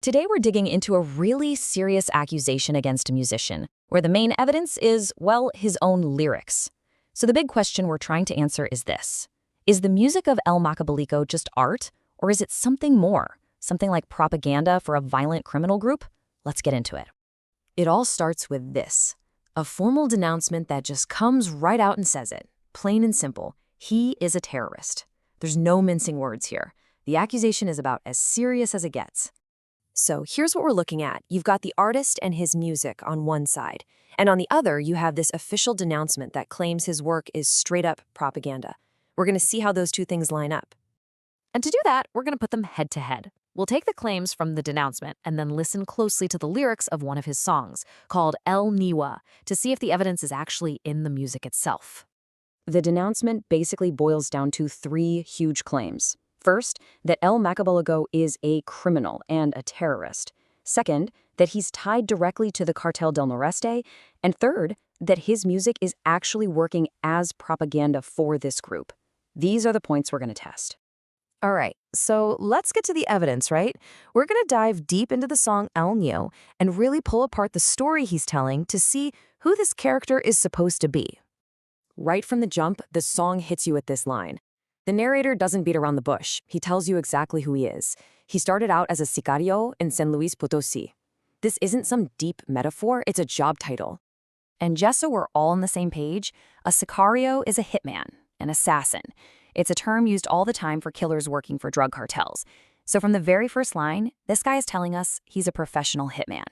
Today we're digging into a really serious accusation against a musician, where the main evidence is, well, his own lyrics. So the big question we're trying to answer is this. Is the music of El Makabelico just art, or is it something more? Something like propaganda for a violent criminal group? Let's get into it. It all starts with this. A formal denouncement that just comes right out and says it. Plain and simple. He is a terrorist. There's no mincing words here. The accusation is about as serious as it gets. So here's what we're looking at. You've got the artist and his music on one side, and on the other, you have this official denouncement that claims his work is straight-up propaganda. We're going to see how those two things line up. And to do that, we're going to put them head to head. We'll take the claims from the denouncement and then listen closely to the lyrics of one of his songs, called El Niwa, to see if the evidence is actually in the music itself. The denouncement basically boils down to three huge claims. First, that El Makabelico is a criminal and a terrorist. Second, that he's tied directly to the Cartel Del Noreste. And third, that his music is actually working as propaganda for this group. These are the points we're going to test. All right, so let's get to the evidence, right? We're going to dive deep into the song El Niño and really pull apart the story he's telling to see who this character is supposed to be. Right from the jump, the song hits you with this line. The narrator doesn't beat around the bush. He tells you exactly who he is. He started out as a sicario in San Luis Potosí. This isn't some deep metaphor, it's a job title. And just so we're all on the same page, a sicario is a hitman, an assassin. It's a term used all the time for killers working for drug cartels. So from the very first line, this guy is telling us he's a professional hitman.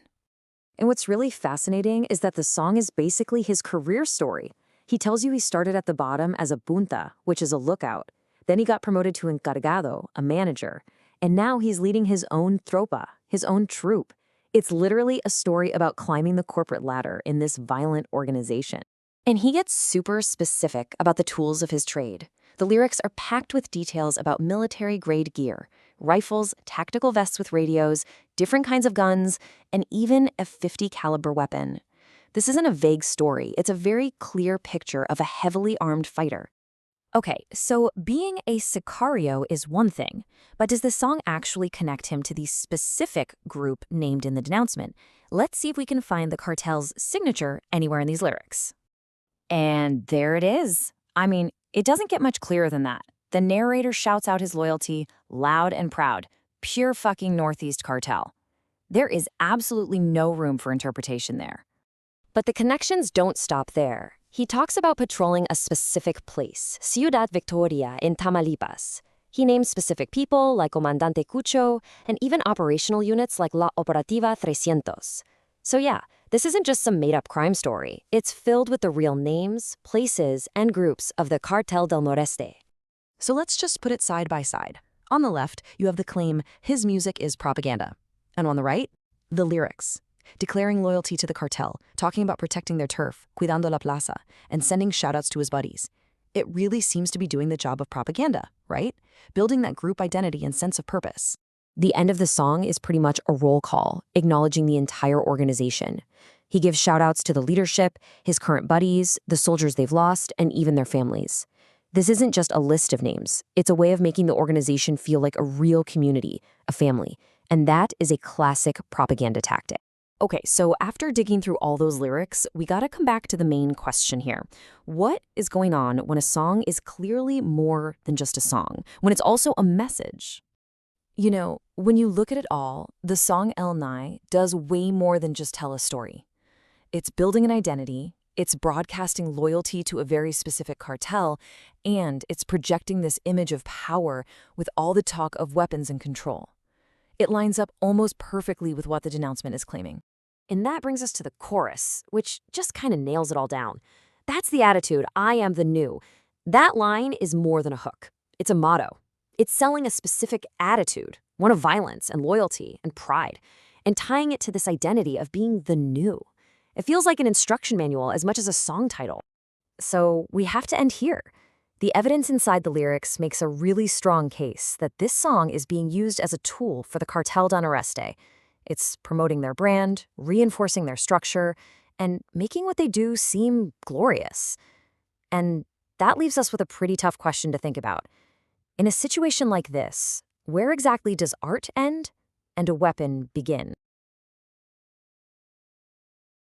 And what's really fascinating is that the song is basically his career story. He tells you he started at the bottom as a punta, which is a lookout. Then he got promoted to encargado, a manager. And now he's leading his own tropa, his own troupe. It's literally a story about climbing the corporate ladder in this violent organization. And he gets super specific about the tools of his trade. The lyrics are packed with details about military-grade gear, rifles, tactical vests with radios, different kinds of guns, and even a .50 caliber weapon. This isn't a vague story. It's a very clear picture of a heavily armed fighter. Okay, so being a sicario is one thing, but does the song actually connect him to the specific group named in the denouncement? Let's see if we can find the cartel's signature anywhere in these lyrics. And there it is. I mean, it doesn't get much clearer than that. The narrator shouts out his loyalty, loud and proud. Pure fucking Northeast cartel. There is absolutely no room for interpretation there. But the connections don't stop there. He talks about patrolling a specific place, Ciudad Victoria in Tamaulipas. He names specific people like Comandante Cucho and even operational units like La Operativa 300. So yeah, this isn't just some made-up crime story. It's filled with the real names, places, and groups of the Cartel Del Noreste. So let's just put it side by side. On the left, you have the claim, his music is propaganda. And on the right, the lyrics. Declaring loyalty to the cartel, talking about protecting their turf, cuidando la plaza, and sending shoutouts to his buddies. It really seems to be doing the job of propaganda, right? Building that group identity and sense of purpose. The end of the song is pretty much a roll call, acknowledging the entire organization. He gives shoutouts to the leadership, his current buddies, the soldiers they've lost, and even their families. This isn't just a list of names. It's a way of making the organization feel like a real community, a family. And that is a classic propaganda tactic. Okay, so after digging through all those lyrics, we gotta come back to the main question here. What is going on when a song is clearly more than just a song, when it's also a message? You know, when you look at it all, the song El Niño does way more than just tell a story. It's building an identity, it's broadcasting loyalty to a very specific cartel, and it's projecting this image of power with all the talk of weapons and control. It lines up almost perfectly with what the denouncement is claiming. And that brings us to the chorus, which just kind of nails it all down. That's the attitude, I am the new. That line is more than a hook. It's a motto. It's selling a specific attitude, one of violence and loyalty and pride, and tying it to this identity of being the new. It feels like an instruction manual as much as a song title. So we have to end here. The evidence inside the lyrics makes a really strong case that this song is being used as a tool for the Cartel Del Noreste. It's promoting their brand, reinforcing their structure, and making what they do seem glorious. And that leaves us with a pretty tough question to think about. In a situation like this, where exactly does art end and a weapon begin.